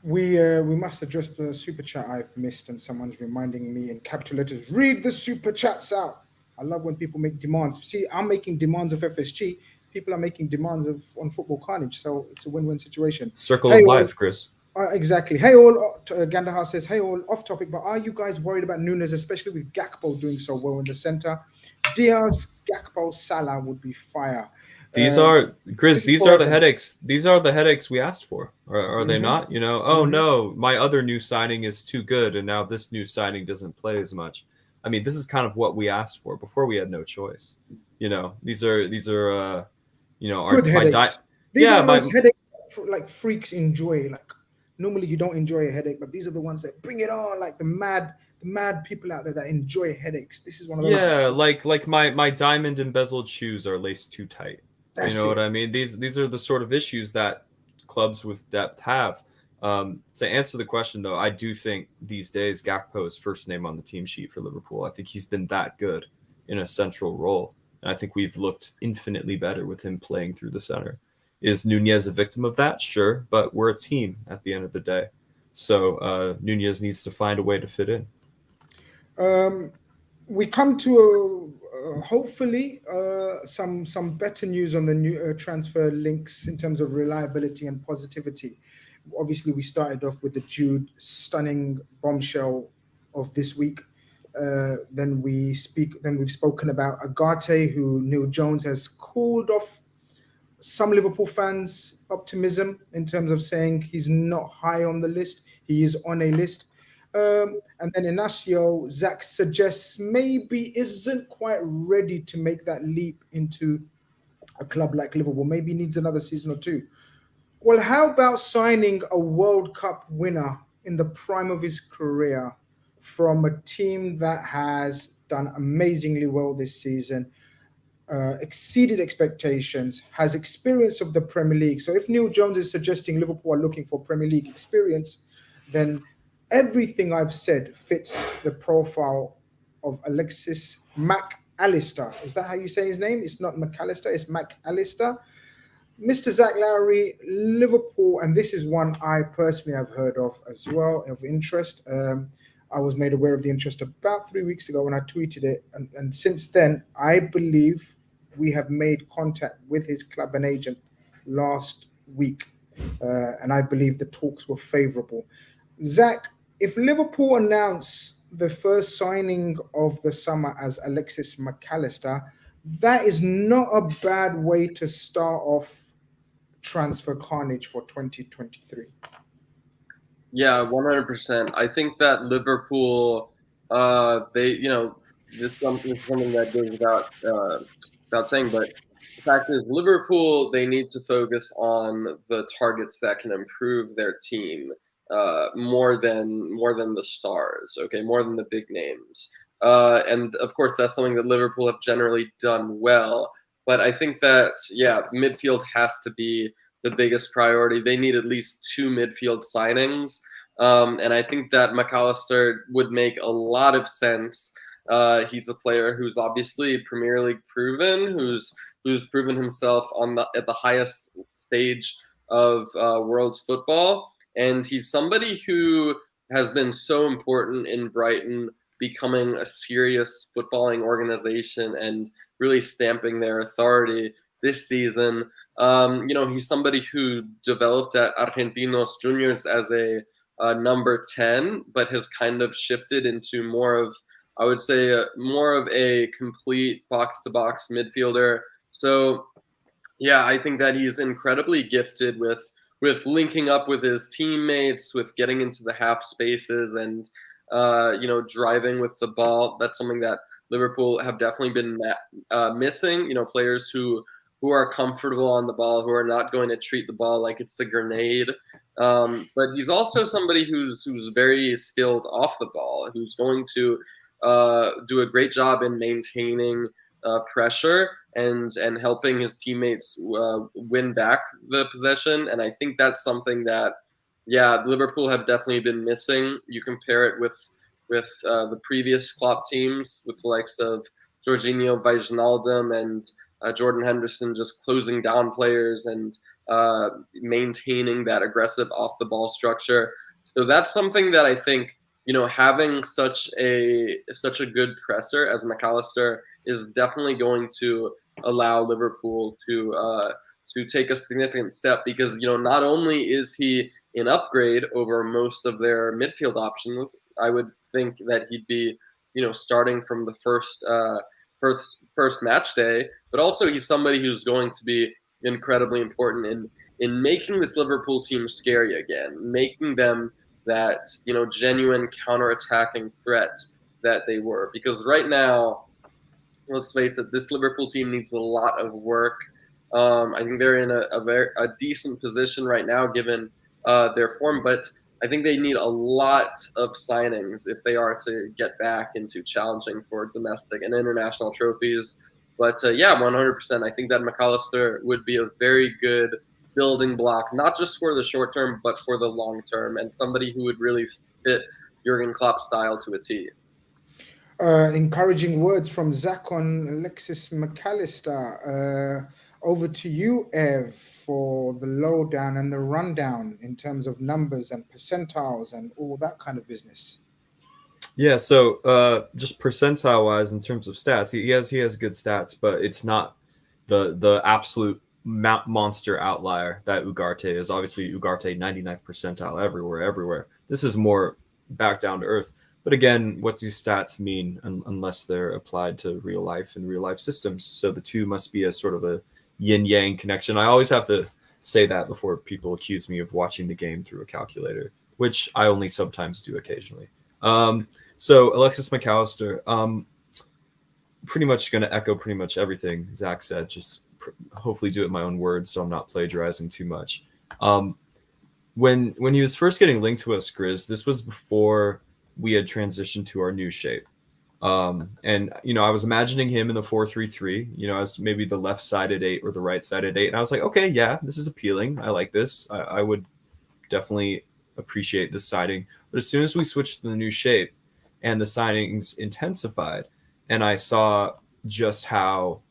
We must address the super chat I've missed, and someone's reminding me in capital letters, read the super chats out. I love when people make demands. See, I'm making demands of FSG. People are making demands on Football Khanage, so it's a win-win situation. Circle of life, Chris. Exactly. Hey all, Gandahar says, hey all, off topic, but are you guys worried about Nunez, especially with Gakpo doing so well in the center? Diaz, Gakpo, Salah would be fire. These are, Grizz, these are the headaches. These are the headaches we asked for. Are they not? You know, oh no, my other new signing is too good, and now this new signing doesn't play as much. I mean, this is kind of what we asked for before we had no choice. You know, these are you know, good headaches. These are those headaches like freaks enjoy. Like normally you don't enjoy a headache, but these are the ones that bring it on. Like the mad people out there that enjoy headaches. This is one of those. Yeah, like my diamond embezzled shoes are laced too tight. You know what I mean? These are the sort of issues that clubs with depth have. To answer the question, though, I do think these days Gakpo is first name on the team sheet for Liverpool. I think he's been that good in a central role. And I think we've looked infinitely better with him playing through the center. Is Nunez a victim of that? Sure, but we're a team at the end of the day. So Nunez needs to find a way to fit in. We come to hopefully some better news on the new transfer links in terms of reliability and positivity. Obviously, we started off with the Jude stunning bombshell of this week. Then we've spoken about Ugarte, who Neil Jones has cooled off some Liverpool fans' optimism in terms of saying he's not high on the list. He is on a list. And then Inacio, Zach suggests maybe isn't quite ready to make that leap into a club like Liverpool. Maybe needs another season or two. Well, how about signing a World Cup winner in the prime of his career from a team that has done amazingly well this season, exceeded expectations, has experience of the Premier League? So if Neil Jones is suggesting Liverpool are looking for Premier League experience, then everything I've said fits the profile of Alexis McAllister. Is that how you say his name? It's not McAllister, it's McAllister. Mr. Zach Lowry, Liverpool, and this is one I personally have heard of as well, of interest. I was made aware of the interest about 3 weeks ago when I tweeted it. And since then, I believe we have made contact with his club and agent last week. And I believe the talks were favorable. Zach, if Liverpool announce the first signing of the summer as Alexis McAllister, that is not a bad way to start off Transfer Khanage for 2023. Yeah, 100%. I think that Liverpool, this is something that goes without saying, but the fact is Liverpool, they need to focus on the targets that can improve their team more than the stars, okay, more than the big names. And of course, that's something that Liverpool have generally done well. But I think that, midfield has to be the biggest priority. They need at least 2 midfield signings. And I think that McAllister would make a lot of sense. He's a player who's obviously Premier League proven, who's proven himself at the highest stage of world football. And he's somebody who has been so important in Brighton becoming a serious footballing organization and really stamping their authority this season. He's somebody who developed at Argentinos Juniors as a number 10, but has kind of shifted into more of, I would say, more of a complete box-to-box midfielder. So, yeah, I think that he's incredibly gifted with linking up with his teammates, with getting into the half spaces, and driving with the ball. That's something that Liverpool have definitely been missing. Players who are comfortable on the ball, who are not going to treat the ball like it's a grenade. But he's also somebody who's very skilled off the ball, who's going to do a great job in maintaining pressure and helping his teammates win back the possession. And I think that's something that, yeah, Liverpool have definitely been missing. You compare it with the previous Klopp teams, with the likes of Jorginho, Wijnaldum, and Jordan Henderson, just closing down players and maintaining that aggressive off the ball structure. So that's something that I think, having such a good presser as McAllister is definitely going to allow Liverpool to take a significant step, because not only is he an upgrade over most of their midfield options, I would think that he'd be starting from the first match day, but also he's somebody who's going to be incredibly important in making this Liverpool team scary again, making them that genuine counter-attacking threat that they were. Because right now, let's face it, this Liverpool team needs a lot of work. I think they're in a decent position right now given their form, but I think they need a lot of signings if they are to get back into challenging for domestic and international trophies. But yeah, 100%. I think that McAllister would be a very good building block, not just for the short term, but for the long term, and somebody who would really fit Jurgen Klopp's style to a T. Encouraging words from Zach on Alexis McAllister. Over to you, Ev, for the lowdown and the rundown in terms of numbers and percentiles and all that kind of business. Yeah, so just percentile wise, in terms of stats, he has good stats, but it's not the absolute monster outlier that Ugarte is. Obviously, Ugarte 99th percentile everywhere. This is more back down to earth. But again, what do stats mean unless they're applied to real life and real life systems? So the two must be a sort of a yin-yang connection. I always have to say that before people accuse me of watching the game through a calculator, which I only sometimes do occasionally. So Alexis McAllister, pretty much going to echo pretty much everything Zach said, just hopefully do it in my own words so I'm not plagiarizing too much. When he was first getting linked to us, Grizz, this was before we had transitioned to our new shape. And, I was imagining him in the 4-3-3, as maybe the left-sided 8 or the right-sided 8. And I was like, okay, yeah, this is appealing. I like this. I would definitely appreciate this siding. But as soon as we switched to the new shape and the signings intensified, and I saw just how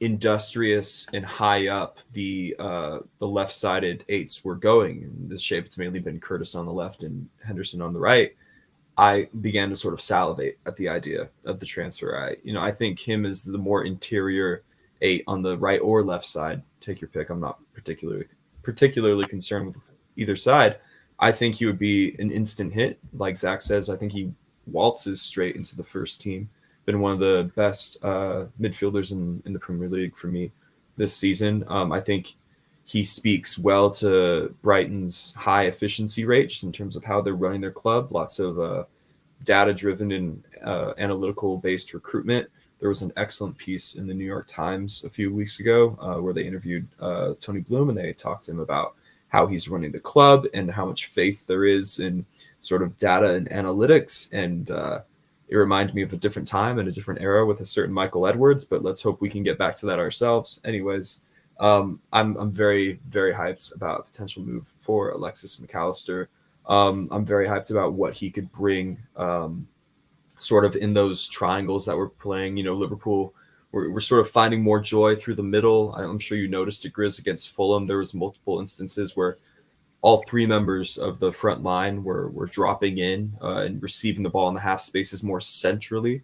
industrious and high up the left-sided 8s were going. In this shape, it's mainly been Curtis on the left and Henderson on the right. I began to sort of salivate at the idea of the transfer. I think him as the more interior 8 on the right or left side. Take your pick. I'm not particularly concerned with either side. I think he would be an instant hit. Like Zach says, I think he waltzes straight into the first team. Been one of the best midfielders in the Premier League for me this season. I think he speaks well to Brighton's high efficiency rate, just in terms of how they're running their club. Lots of data-driven and analytical-based recruitment. There was an excellent piece in the New York Times a few weeks ago where they interviewed Tony Bloom, and they talked to him about how he's running the club and how much faith there is in sort of data and analytics. And it reminded me of a different time and a different era with a certain Michael Edwards, but let's hope we can get back to that ourselves. Anyways, I'm very, very hyped about a potential move for Alexis McAllister. I'm very hyped about what he could bring sort of in those triangles that we're playing. Liverpool, we're sort of finding more joy through the middle. I'm sure you noticed at Grizz against Fulham, there was multiple instances where all three members of the front line were dropping in and receiving the ball in the half spaces more centrally.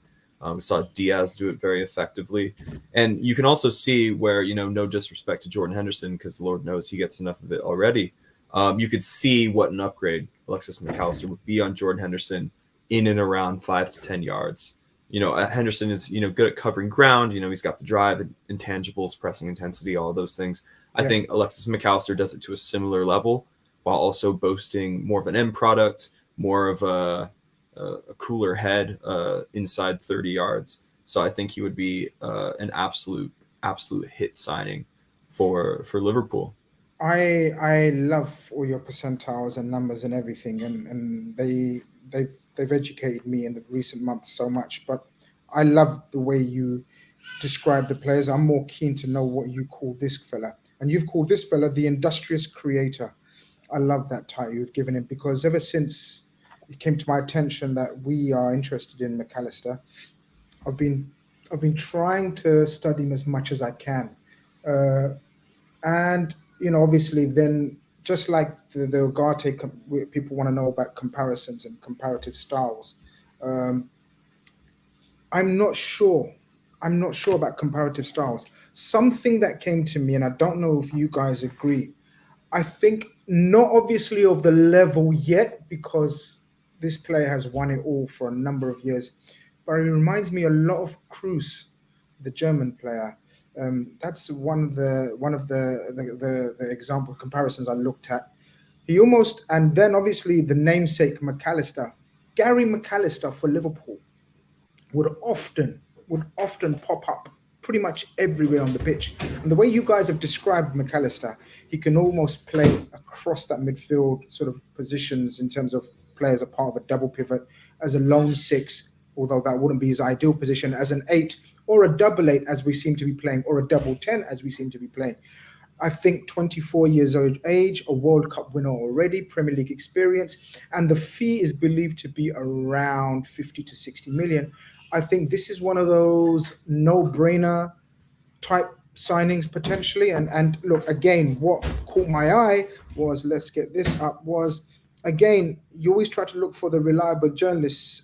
We saw Diaz do it very effectively. And you can also see where, no disrespect to Jordan Henderson, because Lord knows he gets enough of it already. You could see what an upgrade Alexis McAllister would be on Jordan Henderson in and around 5 to 10 yards. Henderson is, good at covering ground. He's got the drive, intangibles, pressing intensity, all of those things. I think Alexis McAllister does it to a similar level while also boasting more of an end product, more of a cooler head inside 30 yards. So I think he would be an absolute hit signing for Liverpool. I love all your percentiles and numbers and everything, and they've educated me in the recent months so much. But I love the way you describe the players. I'm more keen to know what you call this fella, and you've called this fella the industrious creator. I love that title you've given him, because ever since it came to my attention that we are interested in McAllister, I've been trying to study him as much as I can, and obviously then, just like the Ugarte, people want to know about comparisons and comparative styles. I'm not sure about comparative styles. Something that came to me, and I don't know if you guys agree, I think not obviously of the level yet, because this player has won it all for a number of years, but it reminds me a lot of Kroos, the German player. That's one of the example comparisons I looked at. He almost, and then obviously the namesake McAllister, Gary McAllister for Liverpool, would often pop up pretty much everywhere on the pitch. And the way you guys have described McAllister, he can almost play across that midfield sort of positions in terms of play as a part of a double pivot, as a lone six, although that wouldn't be his ideal position, as an 8 or a double 8 as we seem to be playing, or a double 10 as we seem to be playing. I think 24 years old age, a World Cup winner already, Premier League experience, and the fee is believed to be around 50 to 60 million. I think this is one of those no-brainer type signings potentially. And look, again, what caught my eye was, let's get this up, was, again, you always try to look for the reliable journalists.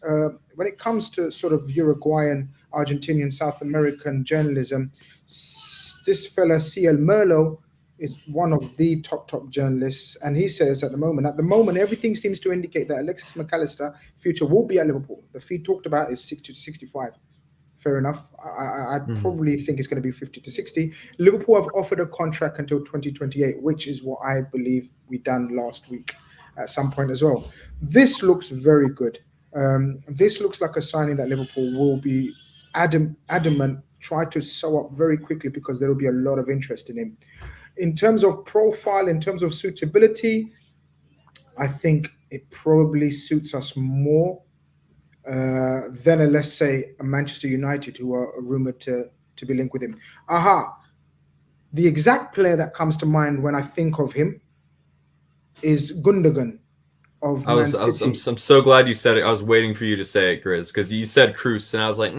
When it comes to sort of Uruguayan, Argentinian, South American journalism, this fella, C.L. Merlo, is one of the top journalists, and he says at the moment, everything seems to indicate that Alexis McAllister future will be at Liverpool. The fee talked about is 60 to 65. Fair enough. I probably think it's going to be 50 to 60. Liverpool have offered a contract until 2028, which is what I believe we done last week at some point as well. This looks very good. This looks like a signing that Liverpool will be adamant, try to sew up very quickly, because there will be a lot of interest in him. In terms of profile, in terms of suitability, I think it probably suits us more than, let's say, a Manchester United, who are rumored to be linked with him. The exact player that comes to mind when I think of him is Gundogan of Man City. I'm so glad you said it. I was waiting for you to say it, Grizz, because you said Kroos, and I was like,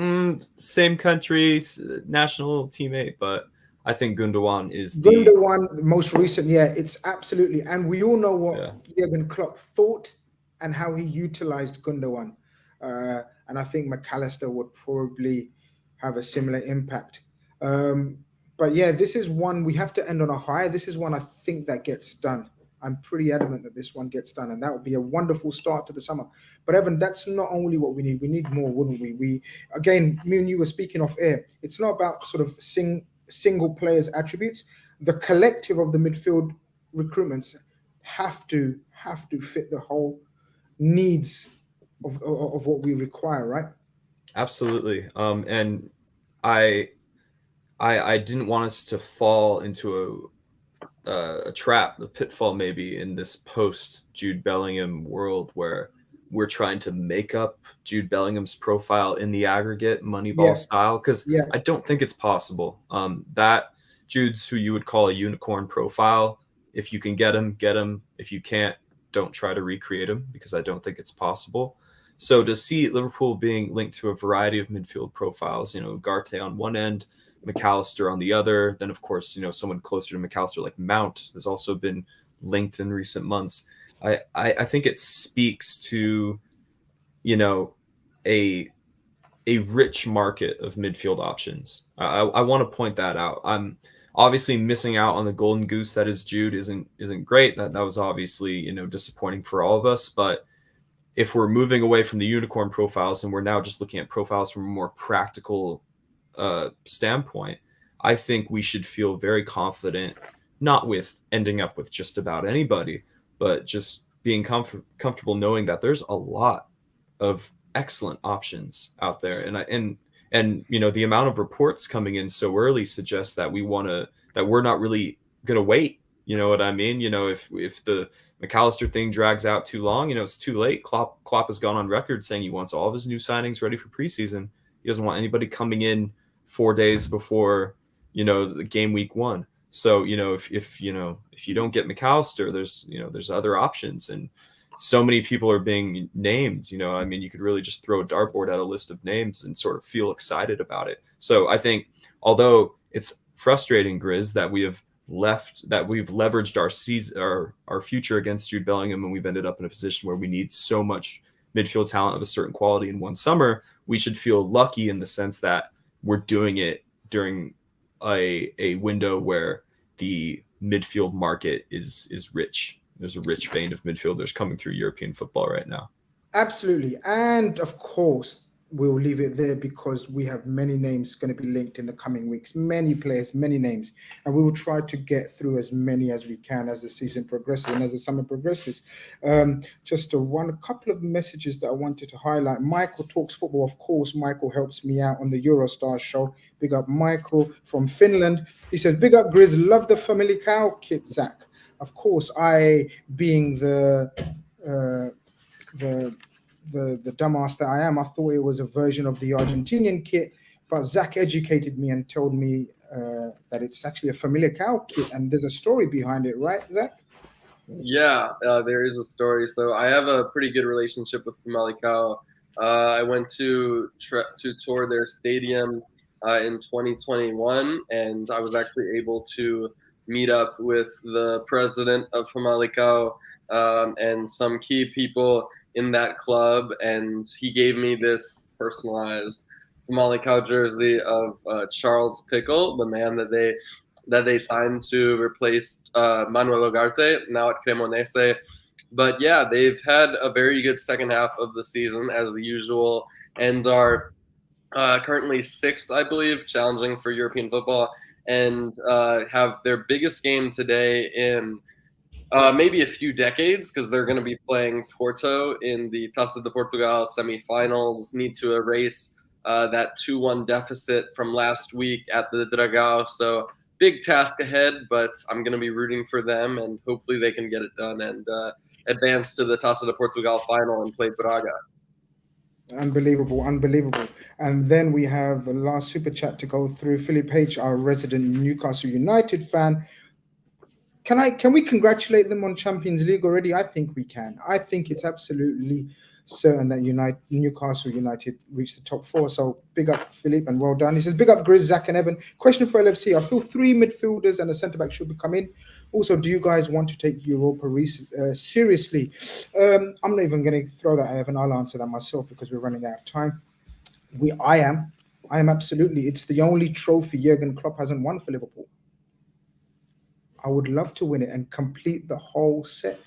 same country, national teammate, but I think Gundogan is Gundogan, most recent. Yeah, it's absolutely. And we all know what Jurgen Klopp thought and how he utilized Gundogan. And I think McAllister would probably have a similar impact. But yeah, this is one we have to end on a high. This is one I think that gets done. I'm pretty adamant that this one gets done, and that would be a wonderful start to the summer. But Evan, that's not only what we need. We need more, wouldn't we? Me and you were speaking off air. It's not about sort of single players' attributes. The collective of the midfield recruitments have to fit the whole needs of what we require, right? Absolutely. And I didn't want us to fall into a trap, a pitfall maybe, in this post Jude Bellingham world where we're trying to make up Jude Bellingham's profile in the aggregate Moneyball style, because I don't think it's possible. That Jude's who you would call a unicorn profile. If you can get him, get him. If you can't, don't try to recreate him, because I don't think it's possible. So to see Liverpool being linked to a variety of midfield profiles, Ugarte on one end, McAllister on the other, then of course, someone closer to McAllister like Mount has also been linked in recent months. I think it speaks to, a rich market of midfield options. I want to point that out. I'm obviously missing out on the golden goose that is Jude isn't great. That was obviously, disappointing for all of us. But if we're moving away from the unicorn profiles and we're now just looking at profiles from a more practical standpoint, I think we should feel very confident, not with ending up with just about anybody, but just being comfortable knowing that there's a lot of excellent options out there. And the amount of reports coming in so early suggests that we're not really gonna wait. You know what I mean? If the McAllister thing drags out too long, it's too late. Klopp has gone on record saying he wants all of his new signings ready for preseason. He doesn't want anybody coming in 4 days before the game week 1. So if you don't get McAllister, there's other options, and so many people are being named. You could really just throw a dartboard at a list of names and sort of feel excited about it. So I think, although it's frustrating, Grizz, that we've leveraged our future against Jude Bellingham, and we've ended up in a position where we need so much midfield talent of a certain quality in one summer, we should feel lucky in the sense that we're doing it during a window where the midfield market is rich. There's a rich vein of midfielders coming through European football right now. Absolutely. And of course, we'll leave it there because we have many names going to be linked in the coming weeks, many players, many names, and we will try to get through as many as we can as the season progresses and as the summer progresses. Just a couple of messages that I wanted to highlight. Michael talks football. Of course, Michael helps me out on the Eurostars show. Big up Michael from Finland. He says, big up Grizz, love the family cow kit, Zach. Of course, I, being the dumbass that I am, I thought it was a version of the Argentinian kit, but Zach educated me and told me that it's actually a Familia Cow kit, and there's a story behind it, right, Zach? Yeah, there is a story. So I have a pretty good relationship with Familia Cow. I went to tour their stadium in 2021, and I was actually able to meet up with the president of Familia Cow and some key people in that club, and he gave me this personalized Familia Cow jersey of Charles Pickle, the man that they signed to replace Manuel Ugarte, now at Cremonese. But yeah, they've had a very good second half of the season as usual, and are currently 6th, I believe, challenging for European football, and have their biggest game today in maybe a few decades, because they're going to be playing Porto in the Taça de Portugal semifinals. Need to erase that 2-1 deficit from last week at the Dragão. So big task ahead, but I'm going to be rooting for them, and hopefully they can get it done and advance to the Taça de Portugal final and play Braga. Unbelievable. And then we have the last super chat to go through. Philip H., our resident Newcastle United fan. Can we congratulate them on Champions League already? I think we can. I think it's absolutely certain that Newcastle United reached the top 4. So big up Philip and well done. He says, big up Grizz, Zach and Evan. Question for LFC. I feel 3 midfielders and a centre-back should be coming. Also, do you guys want to take Europa seriously? I'm not even going to throw that, Evan. I'll answer that myself because we're running out of time. I am absolutely. It's the only trophy Jurgen Klopp hasn't won for Liverpool. I would love to win it and complete the whole set,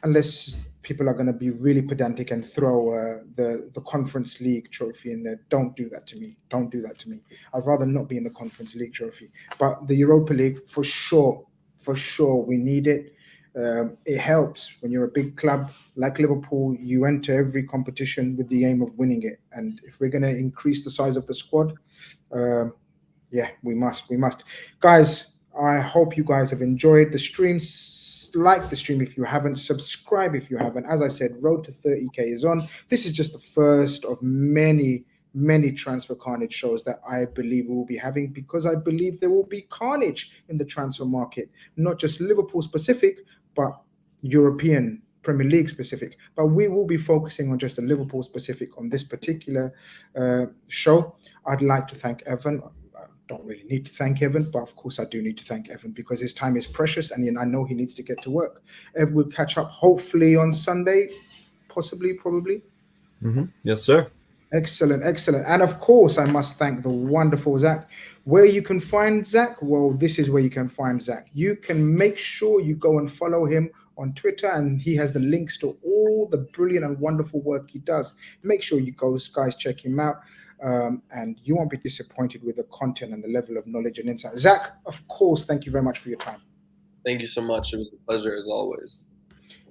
unless people are going to be really pedantic and throw the Conference League trophy in there. Don't do that to me. I'd rather not be in the Conference League trophy. But the Europa League, for sure, we need it. It helps when you're a big club like Liverpool. You enter every competition with the aim of winning it. And if we're going to increase the size of the squad, we must. Guys, I hope you guys have enjoyed the stream. Like the stream if you haven't, subscribe if you haven't. As I said, road to 30k is on. This is just the first of many transfer carnage shows that I believe we will be having, because I believe there will be carnage in the transfer market, not just Liverpool specific, but European Premier League specific. But we will be focusing on just the Liverpool specific on this particular show. I'd like to thank Evan. don't really need to thank Evan, but of course I do need to thank Evan because his time is precious and I know he needs to get to work. Evan will catch up hopefully on Sunday, possibly, probably. Yes, sir. Excellent, excellent. And of course, I must thank the wonderful Zach. Where you can find Zach? Well, this is where you can find Zach. You can make sure you go and follow him on Twitter, and he has the links to all the brilliant and wonderful work he does. Make sure you guys check him out, and you won't be disappointed with the content and the level of knowledge and insight. Zach, of course, thank you very much for your time. Thank you so much. It was a pleasure as always.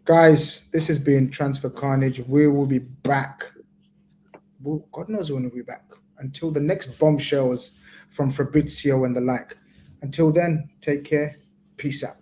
Guys, this has been Transfer Khanage. We will be back. Well, God knows when we'll be back. Until the next bombshells from Fabrizio and the like. Until then, take care. Peace out.